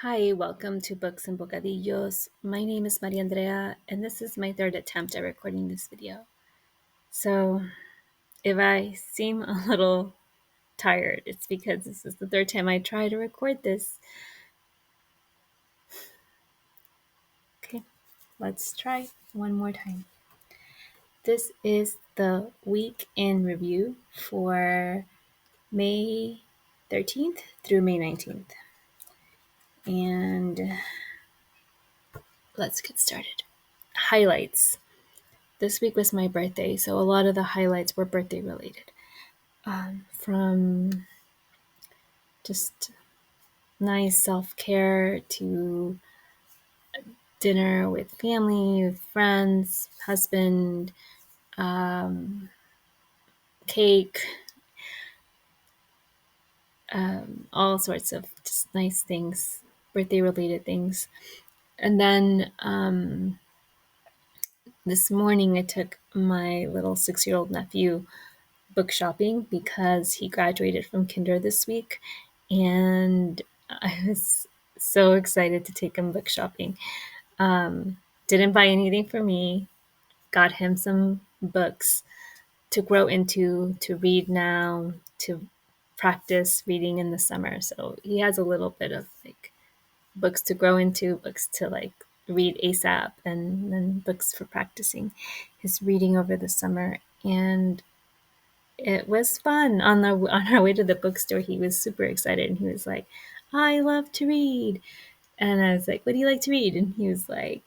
Hi, welcome to Books and Bocadillos. My name is Mariandrea, and this is my third attempt at recording this video. So, if I seem a little tired, it's because this is the third time I try to record this. Okay, let's try one more time. This is the week in review for May 13th through May 19th. And let's get started. Highlights. This week was my birthday, so a lot of the highlights were birthday related. From just nice self-care to dinner with family, with friends, husband, cake, all sorts of just nice things, birthday related things. And then this morning I took my little 6-year-old nephew book shopping because he graduated from kinder this week, and I was so excited to take him book shopping. Didn't buy anything for me, got him some books to grow into, to read now, to practice reading in the summer. So he has a little bit of like books to grow into, books to like read ASAP, and then books for practicing his reading over the summer. And it was fun. On our way to the bookstore, he was super excited, and he was like, "I love to read." And I was like, "What do you like to read?" And he was like,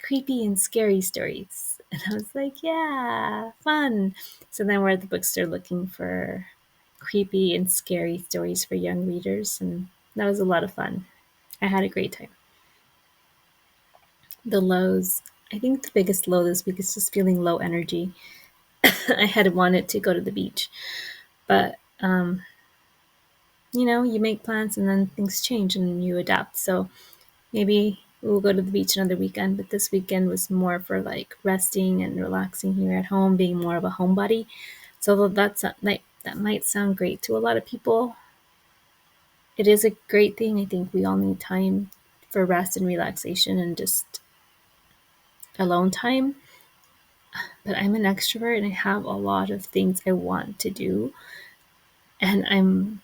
"Creepy and scary stories." And I was like, "Yeah, fun." So then we're at the bookstore looking for creepy and scary stories for young readers, and that was a lot of fun. I had a great time. The lows. I think the biggest low this week is just feeling low energy. I had wanted to go to the beach, but you make plans and then things change and you adapt. So maybe we'll go to the beach another weekend, but this weekend was more for like resting and relaxing here at home, being more of a homebody. So that might sound great to a lot of people. It is a great thing. I think we all need time for rest and relaxation and just alone time. But I'm an extrovert and I have a lot of things I want to do. And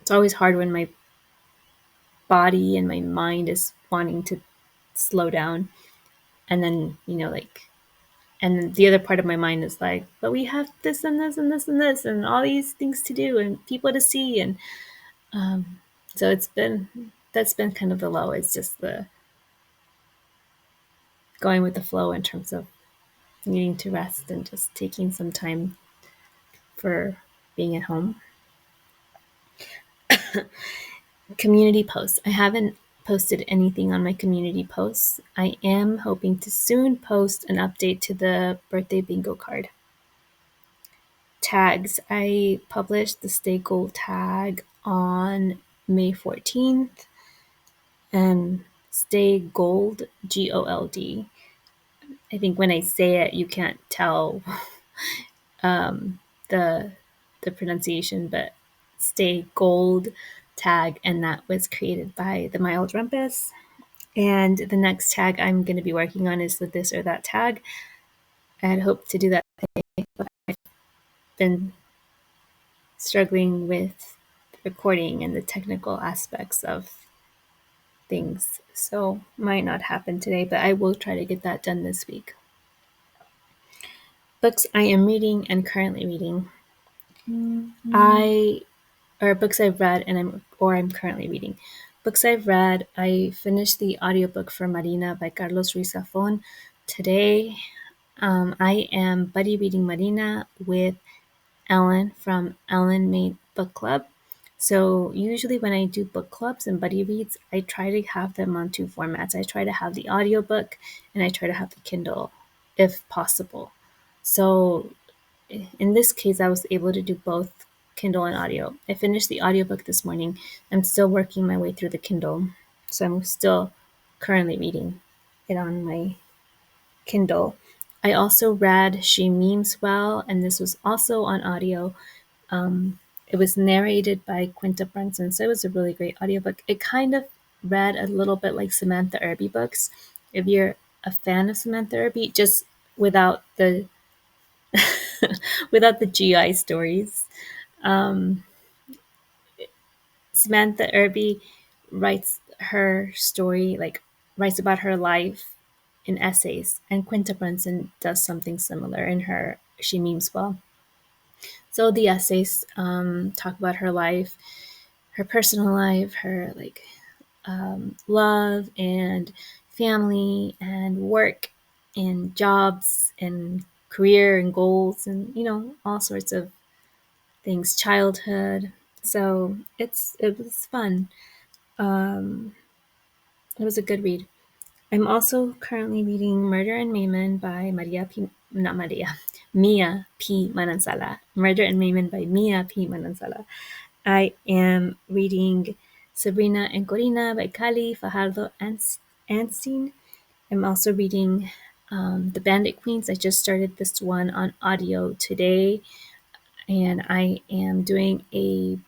it's always hard when my body and my mind is wanting to slow down. And then, and the other part of my mind is like, but we have this and this and this and this and all these things to do and people to see. And so that's been kind of the low. It's just the going with the flow in terms of needing to rest and just taking some time for being at home. Community posts. I haven't posted anything on my community posts. I am hoping to soon post an update to the birthday bingo card. Tags. I published the Stay Gold tag on May 14th, and Stay Gold, Gold. I think when I say it, you can't tell the pronunciation, but Stay Gold tag, and that was created by the Mild Rumpus. And the next tag I'm going to be working on is the This or That tag. I had hoped to do that today, but I've been struggling with recording and the technical aspects of things, so might not happen today, but I will try to get that done this week. Books I am reading and currently reading. Books I've read and I'm currently reading. Books I've read, I finished the audiobook for Marina by Carlos Ruiz Zafon today. I am buddy reading Marina with Ellen from Ellen Made Book Club. So usually when I do book clubs and buddy reads, I try to have them on two formats. I try to have the audiobook and I try to have the Kindle if possible. So in this case, I was able to do both Kindle and audio. I finished the audiobook this morning. I'm still working my way through the Kindle. So I'm still currently reading it on my Kindle. I also read She Memes Well, and this was also on audio. It was narrated by Quinta Brunson, so it was a really great audiobook. It kind of read a little bit like Samantha Irby books. If you're a fan of Samantha Irby, just without the without the GI stories. Um, Samantha Irby writes her story, like writes about her life in essays, and Quinta Brunson does something similar in her She Memes Well. So the essays talk about her life, her personal life, her like love and family and work and jobs and career and goals and all sorts of things, childhood. So it was fun. Um, it was a good read. I'm also currently reading Murder and Mamon by Mia P. Manansala. Murder and Mamon by Mia P. Manansala. I am reading Sabrina and Corina by Kali Fajardo Anstein. I'm also reading The Bandit Queens. I just started this one on audio today, and I am doing a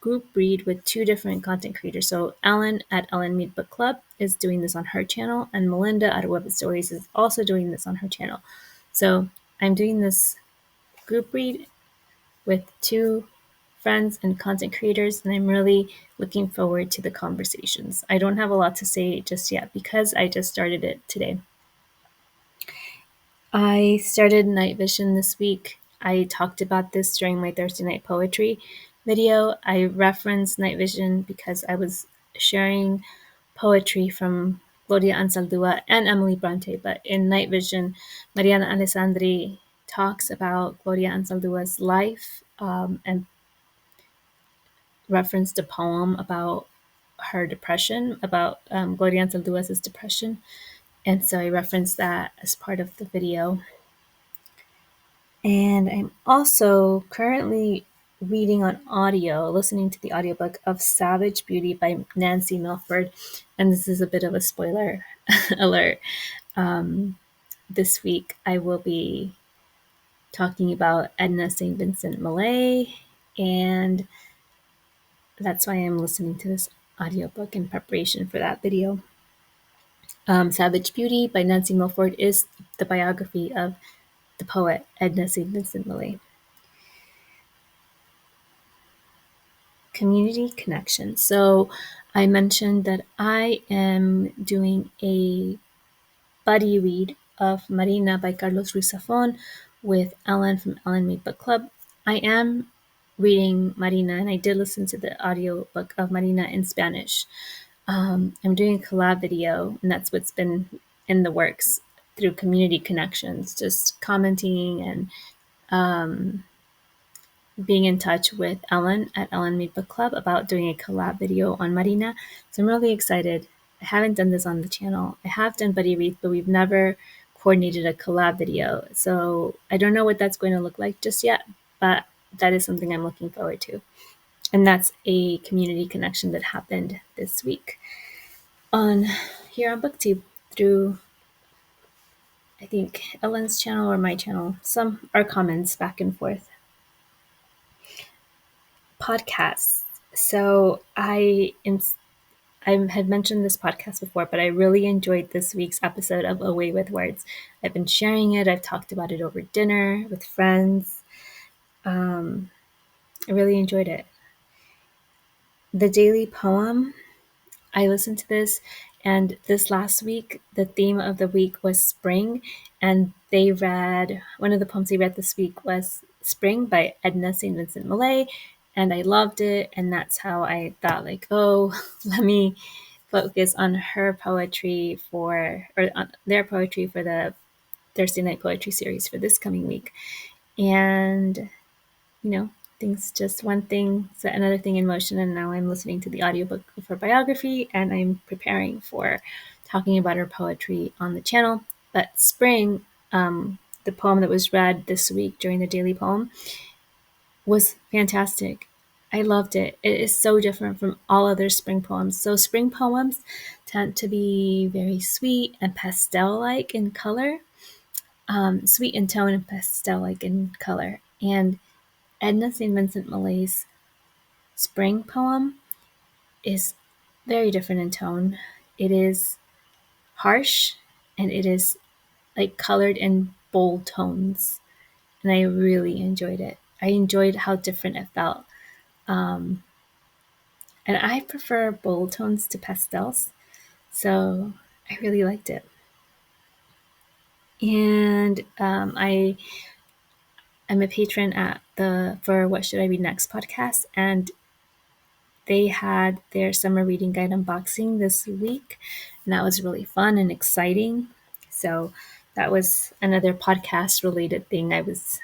group read with two different content creators. So Ellen at Ellen Mead Book Club is doing this on her channel, and Melinda at Web of Stories is also doing this on her channel. So I'm doing this group read with two friends and content creators, and I'm really looking forward to the conversations. I don't have a lot to say just yet because I just started it today. I started Night Vision this week. I talked about this during my Thursday night poetry video. I referenced Night Vision because I was sharing poetry from Gloria Ansaldúa and Emily Bronte, but in Night Vision, Mariana Alessandri talks about Gloria Ansaldúa's life and referenced a poem about her depression, about Gloria Ansaldúa's depression. And so I referenced that as part of the video. And I'm also currently reading on audio, listening to the audiobook of Savage Beauty by Nancy Milford. And this is a bit of a spoiler alert. This week I will be talking about Edna St. Vincent Millay, and that's why I'm listening to this audiobook in preparation for that video. Savage Beauty by Nancy Milford is the biography of the poet Edna St. Vincent Millay. Community connection. So I mentioned that I am doing a buddy read of Marina by Carlos Ruiz Zafon with Ellen from Ellen Mead Book Club. I am reading Marina, and I did listen to the audiobook of Marina in Spanish. I'm doing a collab video, and that's what's been in the works through community connections, just commenting and being in touch with Ellen at Ellen Mead Book Club about doing a collab video on Marina. So I'm really excited. I haven't done this on the channel. I have done buddy reads, but we've never coordinated a collab video. So I don't know what that's going to look like just yet, but that is something I'm looking forward to. And that's a community connection that happened this week here on BookTube through, I think, Ellen's channel or my channel. Some are comments back and forth. Podcasts. So I had mentioned this podcast before, but I really enjoyed this week's episode of Away with Words. I've been sharing it. I've talked about it over dinner with friends. I really enjoyed it. The daily poem, I listened to this, and this last week, the theme of the week was spring, and one of the poems they read this week was Spring by Edna St. Vincent Millay, and I loved it, and that's how I thought, like, oh, let me focus on her poetry or on their poetry for the Thursday night poetry series for this coming week. And things, just one thing set another thing in motion, and now I'm listening to the audiobook of her biography, and I'm preparing for talking about her poetry on the channel. But Spring, the poem that was read this week during the daily poem, was fantastic. I loved it. It is so different from all other spring poems. So spring poems tend to be very sweet and pastel-like in color, sweet in tone and pastel-like in color. And Edna St. Vincent Millay's spring poem is very different in tone. It is harsh and it is like colored in bold tones. And I really enjoyed it. I enjoyed how different it felt. And I prefer bold tones to pastels. So I really liked it. And I'm a patron at the for What Should I Read Next podcast, and they had their summer reading guide unboxing this week, and that was really fun and exciting. So that was another podcast related thing I was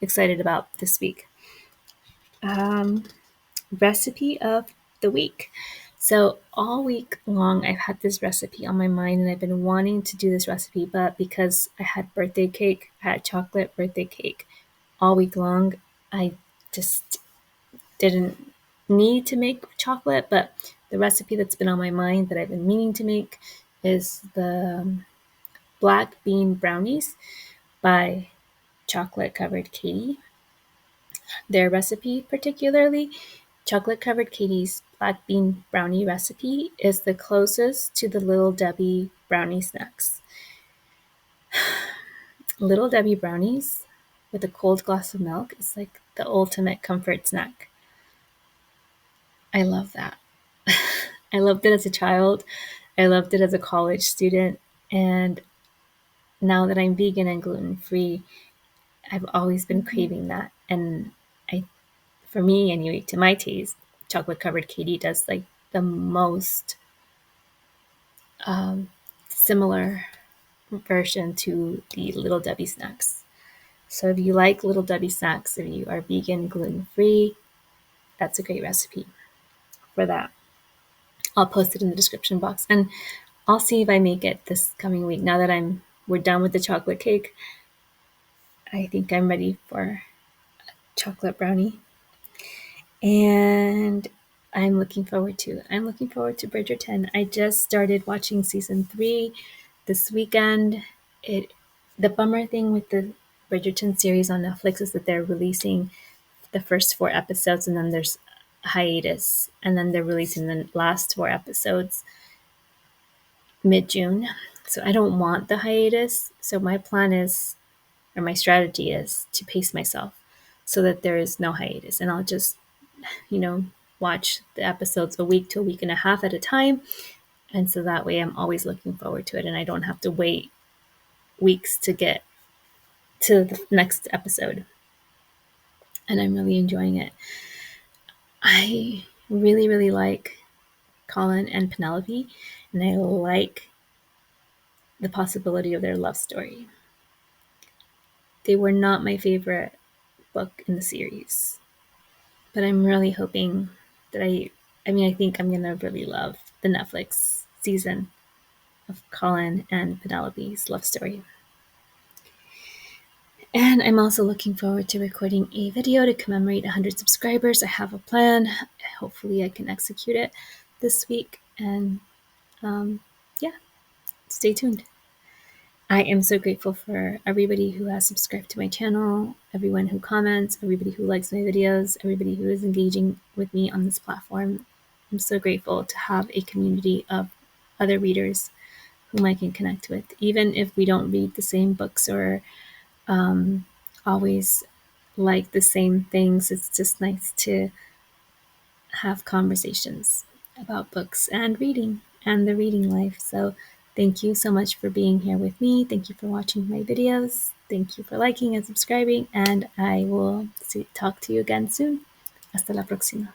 excited about this week. Recipe of the week. So all week long, I've had this recipe on my mind, and I've been wanting to do this recipe, but because I had birthday cake, I had chocolate birthday cake all week long, I just didn't need to make chocolate. But the recipe that's been on my mind that I've been meaning to make is the black bean brownies by Chocolate Covered Katie. Their recipe, particularly Chocolate Covered Katie's black bean brownie recipe, is the closest to the Little Debbie brownie snacks. Little Debbie brownies with a cold glass of milk is like the ultimate comfort snack. I love that. I loved it as a child. I loved it as a college student. And now that I'm vegan and gluten free, I've always been craving that. And for me anyway, to my taste, Chocolate Covered Katie does like the most similar version to the Little Debbie snacks. So if you like Little Debbie snacks, if you are vegan, gluten free, that's a great recipe for that. I'll post it in the description box, and I'll see if I make it this coming week. Now that we're done with the chocolate cake, I think I'm ready for chocolate brownie. And I'm looking forward to Bridgerton. I just started watching season 3 this weekend. The bummer thing with the Bridgerton series on Netflix is that they're releasing the first 4 episodes, and then there's a hiatus, and then they're releasing the last 4 episodes mid-June. So I don't want the hiatus. So my plan is, or my strategy is, to pace myself so that there is no hiatus, and I'll just watch the episodes a week to a week and a half at a time. And so that way I'm always looking forward to it, and I don't have to wait weeks to get to the next episode. And I'm really enjoying it. I really, really like Colin and Penelope, and I like the possibility of their love story. They were not my favorite book in the series, but I'm really hoping that I think I'm going to really love the Netflix season of Colin and Penelope's love story. And I'm also looking forward to recording a video to commemorate 100 subscribers. I have a plan. Hopefully I can execute it this week. And stay tuned. I am so grateful for everybody who has subscribed to my channel, everyone who comments, everybody who likes my videos, everybody who is engaging with me on this platform. I'm so grateful to have a community of other readers whom I can connect with, even if we don't read the same books or always like the same things. It's just nice to have conversations about books and reading and the reading life. So thank you so much for being here with me. Thank you for watching my videos. Thank you for liking and subscribing, and I will talk to you again soon. Hasta la próxima.